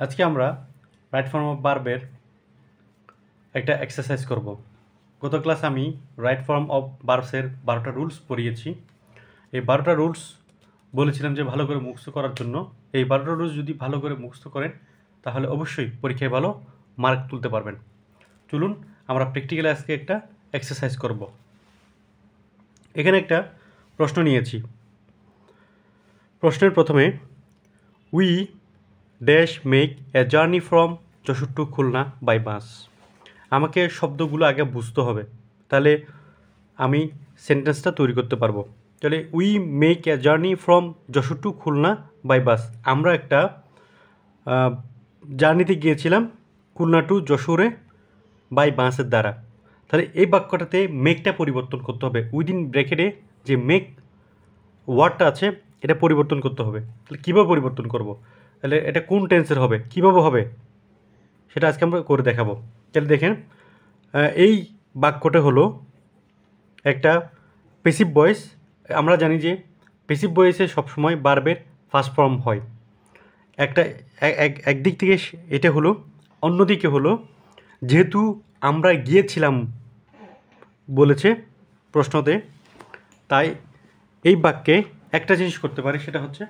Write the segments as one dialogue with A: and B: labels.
A: আজকে আমরা right form of ভার্বের একটা এক্সারসাইজ করব। গত ক্লাসে আমি রাইট ফর্ম অফ ভার্বসের 12টা রুলস পড়িয়েছি। এই 12টা রুলস বলেছিলাম যে ভালো করে মুখস্থ করার জন্য। এই 12টা রুলস যদি ভালো করে মুখস্থ করেন তাহলে অবশ্যই পরীক্ষায় ভালো মার্ক তুলতে পারবেন। চলুন আমরা প্র্যাকটিক্যালি আজকে একটা এক্সারসাইজ করব। এখানে একটা প্রশ্ন নিয়েছি। প্রশ্নের প্রথমে we dash make a journey from Jessore to Khulna by bus. আমাকে শব্দগুলো আগে বুঝতে হবে, তাহলে আমি সেন্টেন্সটা তৈরি করতে পারবো। তাহলে we make a journey from Jessore to Khulna by bus. আমরা একটা জার্নিতে গিয়েছিলাম খুলনা টু যশোরে বাই বাসের দ্বারা। তাহলে এই বাক্যটাতে মেকটা পরিবর্তন করতে হবে। উইদিন ব্র্যাকেটে যে মেক ওয়ার্ডটা আছে এটা পরিবর্তন করতে হবে। তাহলে কীভাবে পরিবর্তন করব? তাহলে এটা কোন টেন্সের হবে, কীভাবে হবে সেটা আজকে আমরা করে দেখাবো। তাহলে দেখেন, এই বাক্যটা হলো একটা প্যাসিভ ভয়েস। আমরা জানি যে প্যাসিভ ভয়েসে সবসময় ভার্বের ফার্স্ট ফর্ম হয়। একদিক থেকে এটা হলো, অন্যদিকে হলো যেহেতু আমরা গিয়েছিলাম বলেছে প্রশ্নতে, তাই এই বাক্যে একটা জিনিস করতে পারি, সেটা হচ্ছে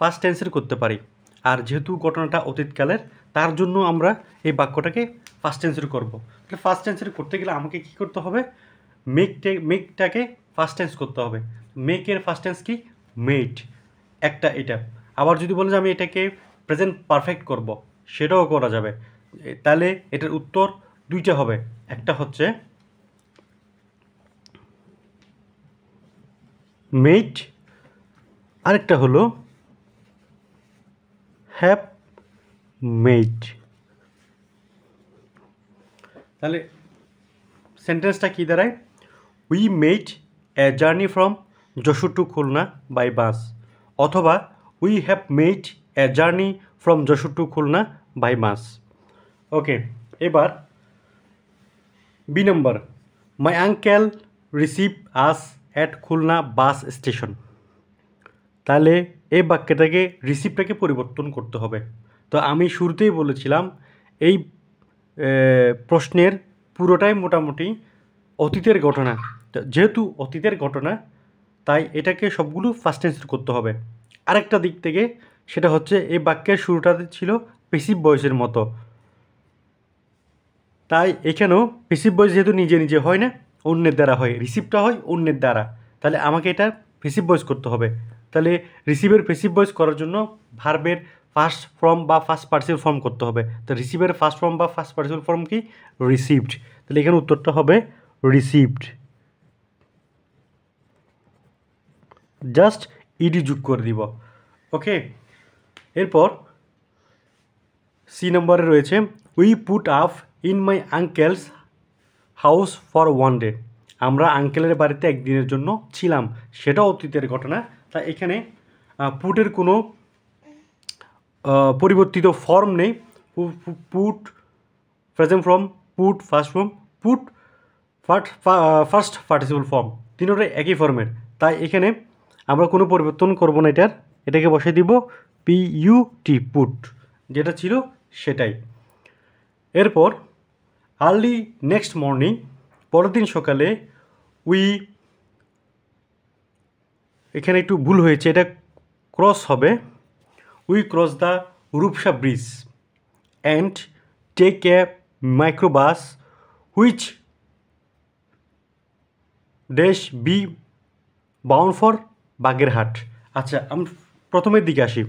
A: ফার্স্ট টেন্সের করতে পারি। আর যেহেতু ঘটনাটা অতীতকালের, তার জন্য আমরা এই বাক্যটাকে ফার্স্ট টেন্সের করব। তাহলে ফার্স্ট টেন্সের করতে গেলে আমাকে কী করতে হবে? মেকটাকে ফার্স্ট টেন্স করতে হবে। মেকের ফার্স্ট টেন্স কি? মেড। একটা এটা। আবার যদি বলে যে আমি এটাকে প্রেজেন্ট পারফেক্ট করব, সেটাও করা যাবে। তাহলে এটার উত্তর দুইটা হবে। একটা হচ্ছে মেড, আরেকটা হলো হ্যাভ মেড। তাহলে সেন্টেন্সটা কী দাঁড়ায়? We made a journey from Jessore to Khulna by bus, অথবা we have made a journey from Jessore to Khulna by bus. Okay, এবার B number, my uncle receive us at Khulna bus station. তাহলে এই বাক্যটাকে রিসিভটাকে পরিবর্তন করতে হবে। তো আমি শুরুতেই বলেছিলাম এই প্রশ্নের পুরোটাই মোটামুটি অতীতের ঘটনা। যেহেতু অতীতের ঘটনা, তাই এটাকে সবগুলো ফার্স্ট টেন্সে করতে হবে। আরেকটা দিক থেকে সেটা হচ্ছে এই বাক্যের শুরুটাতে ছিল প্যাসিভ ভয়েসের মতো, তাই এখানেও প্যাসিভ ভয়েস যেহেতু নিজে নিজে হয় না, অন্যের দ্বারা হয়, রিসিভটা হয় অন্যের দ্বারা, তাহলে আমাকে এটা প্যাসিভ ভয়েস করতে হবে। তাহলে রিসিভের প্যাসিভ ভয়েস করার জন্য ভার্বের ফার্স্ট ফর্ম বা ফার্স্ট পার্টিসিপল ফর্ম করতে হবে। তো রিসিভের ফার্স্ট ফর্ম বা ফার্স্ট পার্টিসিপল ফর্ম কি? রিসিভড। তাহলে এখানে উত্তরটা হবে রিসিভড। জাস্ট ইডি যোগ করে দিব। ওকে, এরপর সি নম্বরে রয়েছে we put up in my uncle's house for one day. আমরা আঙ্কেলের বাড়িতে একদিনের জন্য ছিলাম, সেটাও অতীতের ঘটনা। তাই এখানে পুটের কোনো পরিবর্তিত ফর্ম নেই। Put present form, put first form, put first participle form, তিনটাই একই ফর্মের। তাই এখানে আমরা কোনো পরিবর্তন করব না, এটাকে বসিয়ে দিব পিইউটি, পুট, যেটা ছিল সেটাই। এরপর আর্লি নেক্সট মর্নিং, পরের দিন সকালে, উই, এখানে একটু ভুল হয়েছে, এটা ক্রস হবে, we cross the Rupsa bridge and take a microbus which dash be bound for Bagerhat. আচ্ছা, আমি প্রথমের দিকে আসি।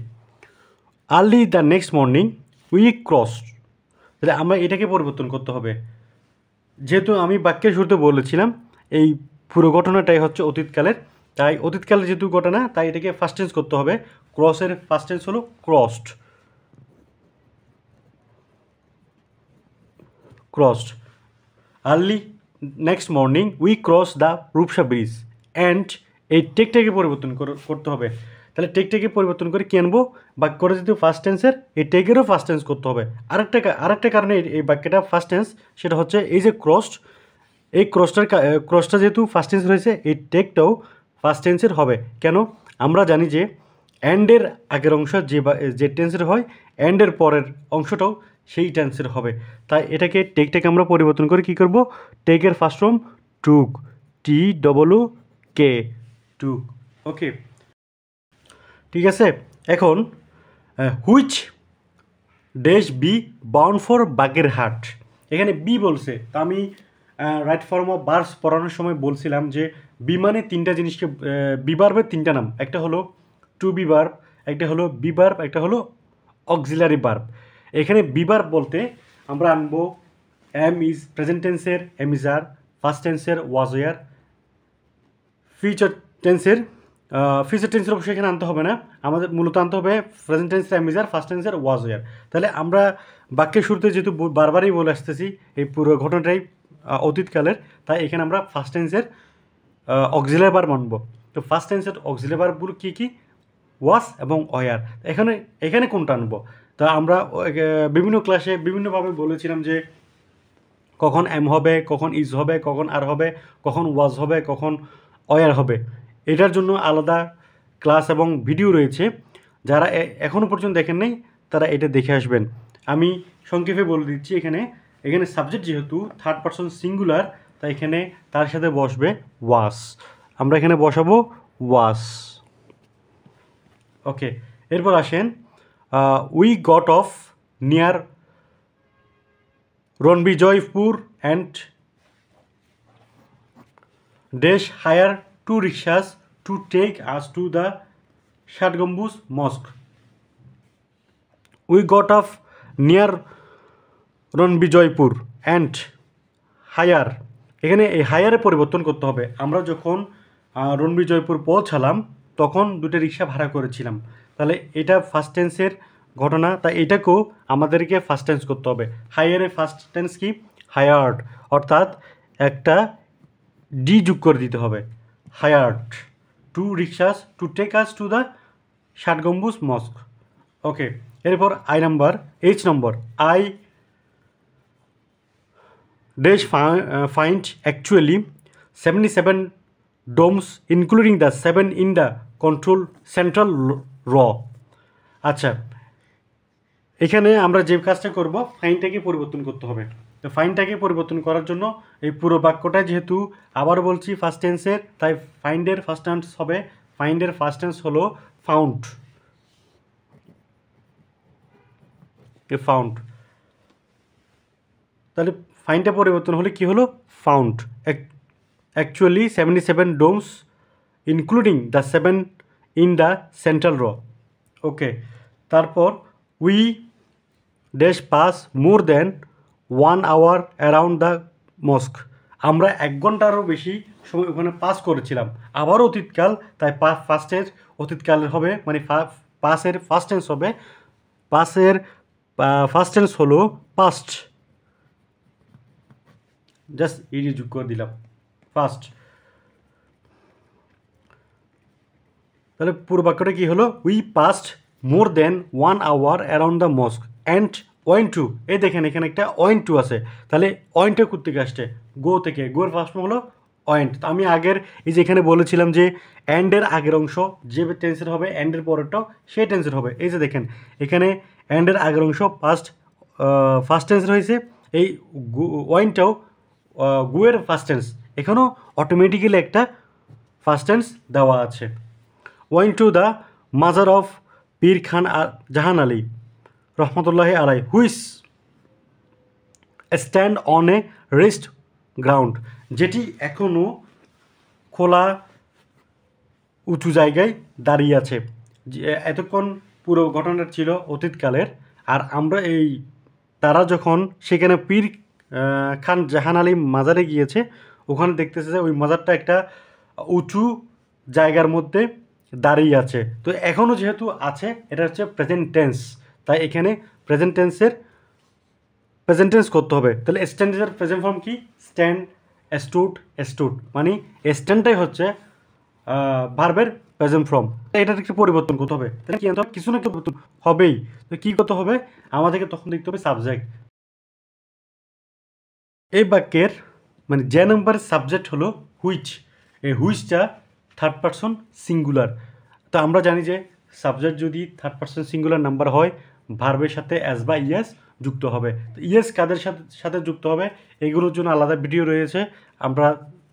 A: Early the next morning we crossed, তাহলে আমরা এটাকে পরিবর্তন করতে হবে। যেহেতু আমি বাক্যের শুরুতে বলেছিলাম এই পুরো ঘটনাটাই হচ্ছে অতীতকালের, তাই অতীতকালের যেহেতু ঘটনা, তাই এটাকে ফার্স্ট টেন্স করতে হবে। ক্রসের ফার্স্ট টেন্স হলো crossed. Crossed, early next morning we cross the Rupsa bridge and, এই টেকটাকে পরিবর্তন করতে হবে। তাহলে টেকটাকে পরিবর্তন করে কী আনবো? বাক্যটা যেহেতু ফার্স্ট টেন্সের, এই টেকেরও ফার্স্ট টেন্স করতে হবে। আরেকটা কারণে এই বাক্যটা ফার্স্ট টেন্স, সেটা হচ্ছে এই যে ক্রসড, এই ক্রসটা যেহেতু ফার্স্ট টেন্স রয়েছে, এই টেকটাও ফার্স্ট টেন্সের হবে। কেন? আমরা জানি যে অ্যান্ডের আগের অংশ যে টেন্সের হয় অ্যান্ডের পরের অংশটাও সেই টেন্সের হবে। তাই এটাকে টেকটাকে আমরা পরিবর্তন করে কী করব, টেকের first form took, TOOK, took. Okay, ঠিক আছে। এখন which dash be bound for Bagerhat, এখানে বি বলছে। তা আমি রাইট ফর্ম অফ ভার্বস পড়ানোর সময় বলছিলাম যে বি মানে তিনটা জিনিসকে, বি ভার্বের তিনটা নাম, একটা হলো টু বি ভার্ব, একটা হলো বি ভার্ব, একটা হলো অক্সিলারি ভার্ব। এখানে বি ভার্ব বলতে আমরা আনবো এম ইজ, প্রেজেন্ট টেন্সের এম ইজ আর, ফার্স্ট টেন্সের ওয়াজ ওয়ার, ফিউচার টেন্সের অবশ্যই এখানে আনতে হবে না, আমাদের মূলত আনতে হবে প্রেজেন্ট টেন্সের এম ইজ আর, ফার্স্ট টেন্সের ওয়াজ ওয়ার। তাহলে আমরা বাক্যের শুরুতে যেহেতু বারবারই বলে আসতেছি এই পুরো ঘটনাটাই অতীতকালের, তাই এখানে আমরা ফার্স্ট টেন্সের অক্সিলারি ভার্ব আনব। তো ফার্স্ট টেন্সের অক্সিলারি ভার্বগুলো কী কী, ওয়াজ এবং ওয়ার। এখানে কোনটা আনবো? তা আমরা বিভিন্ন ক্লাসে বিভিন্নভাবে বলেছিলাম যে কখন এম হবে, কখন ইজ হবে, কখন আর হবে, কখন ওয়াজ হবে, কখন ওয়ার হবে। এটার জন্য আলাদা ক্লাস এবং ভিডিও রয়েছে, যারা এখনও পর্যন্ত দেখেন নাই তারা এটা দেখে আসবেন। আমি সংক্ষেপে বলে দিচ্ছি, এখানে সাবজেক্ট যেহেতু থার্ড পারসন সিঙ্গুলার, তাই এখানে তার সাথে বসবে ওয়াস, আমরা এখানে বসাবো ওয়াস। ওকে, এরপর আসেন we got off near Ranabijoypur and dash hire 2 rickshaws to take us to the ষাট গম্বুজ mosque. We got off near Ranabijoypur and hire, এখানে এই হায়ারে পরিবর্তন করতে হবে। আমরা যখন রণবিজয়পুর পৌঁছালাম তখন 2টা রিক্সা ভাড়া করেছিলাম, তাহলে এটা ফার্স্ট টেন্সের ঘটনা, তাই এটাকেও আমাদেরকে ফার্স্ট টেন্স করতে হবে। হায়ারে ফার্স্ট টেন্স কি, হায়ার্ড, অর্থাৎ একটা ডি যোগ করে দিতে হবে, hired 2 rickshaws to take us to the ষাট গম্বুজ মস্ক। ওকে, এরপর H number I dash find actually 77 domes including the 7 in the control central র। আচ্ছা, এখানে আমরা যে কাজটা করব, ফাইনটাকে পরিবর্তন করতে হবে। তো ফাইনটাকে পরিবর্তন করার জন্য এই পুরো বাক্যটা যেহেতু আবার বলছি ফার্স্ট টেন্সের, তাই ফাইন্ডের ফার্স্ট টেন্স হবে, ফাইন্ডের ফার্স্ট টেন্স হলো ফাউন্ড, ফাউন্ড। তাহলে ফাইনটা পরিবর্তন হলে কি হলো, found. Actually 77 domes including the 7 in the central র। ওকে, তারপর we dash pass more than 1 hour around the mosque, আমরা 1 ঘন্টারও বেশি সময় ওখানে পাস করেছিলাম। আবারও অতীতকাল, তাই ফার্স্টের অতীতকালের হবে, মানে পাসের ফার্স্ট টেন্স হবে, পাসের ফার্স্ট টেন্স হলো পাস্ট, জাস্ট ইডি যোগ করে দিলাম ফার্স্ট। তাহলে পুরো বাক্যটা কী হলো, we passed more than 1 hour around the mosque and went to, এই দেখেন এখানে একটা ওয়েন্ট টু আছে, তাহলে ওয়েন্টটা কোথা থেকে আসছে, গো থেকে, গোর ফার্স্ট ফর্ম হলো ওয়েন্ট। তো আমি আগের এই যে এখানে বলেছিলাম যে অ্যান্ডের আগের অংশ যে টেন্সের হবে অ্যান্ডের পরেরটাও সেই টেন্সের হবে। এই যে দেখেন এখানে অ্যান্ডের আগের অংশ ফার্স্ট টেন্সের হয়েছে, এই ওয়েন্টটাও গুয়ের ফার্স্ট টেন্স, এখানেও অটোমেটিক্যালি একটা ফার্স্ট টেন্স দেওয়া আছে। Went to the mazar of Pir Khan Jahan Ali রহমতুল্লাহ আলাই which stand on a rest ground, যেটি এখনও খোলা উঁচু জায়গায় দাঁড়িয়ে আছে। এতক্ষণ পুরো ঘটনাটা ছিল অতীতকালের, আর আমরা তারা যখন সেখানে পীর খান জাহান আলী মাজারে গিয়েছে, ওখানে দেখতেছে যে ওই মাজারটা একটা উঁচু জায়গার মধ্যে দাঁড়িয়ে আছে। তো এখনও যেহেতু আছে, এটা হচ্ছে প্রেজেন্ট টেন্স, তাই এখানে প্রেজেন্ট টেন্স করতে হবে। তাহলে স্ট্যান্ডের প্রেজেন্ট ফর্ম কি, স্ট্যান্ড, স্টুড, মানে স্ট্যান্ডটাই হচ্ছে ভার্বের প্রেজেন্ট ফর্ম। এটার একটু পরিবর্তন করতে হবে, তাহলে কি কিছু না কিছু হবেই। তো কী করতে হবে, আমাদেরকে তখন দেখতে হবে সাবজেক্ট। এই বাক্যের মানে যে নাম্বার সাবজেক্ট হলো হুইচ, এই হুইচটা থার্ড পারসন সিঙ্গুলার। তো আমরা জানি যে সাবজেক্ট যদি থার্ড পারসন সিঙ্গুলার নাম্বার হয় ভার্বের সাথে এস বা ইয়েস যুক্ত হবে। তো ইয়েস কাদের সাথে সাথে যুক্ত হবে এগুলোর জন্য আলাদা ভিডিও রয়েছে, আমরা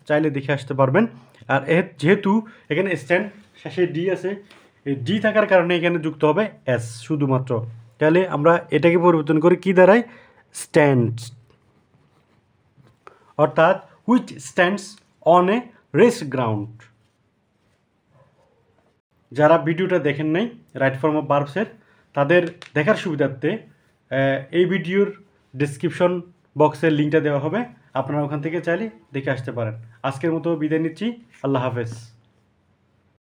A: চাইলে দেখে আসতে পারবেন। আর যেহেতু এখানে স্ট্যান্ড শেষে ডি আছে, এই ডি থাকার কারণে এখানে যুক্ত হবে এস শুধুমাত্র। তাহলে আমরা এটাকে পরিবর্তন করে কি দাঁড়ায়, স্ট্যান্ডস, অর্থাৎ which stands on a rest ground. যারা ভিডিওটা দেখেন নাই রাইট ফর্ম অফ ভার্বসের, তাদের দেখার সুবিধার্থে এই ভিডিওর ডিসক্রিপশন বক্সের লিঙ্কটা দেওয়া হবে, আপনারা ওখান থেকে চাইলে দেখে আসতে পারেন। আজকের মতো বিদায় নিচ্ছি, আল্লাহ হাফেজ।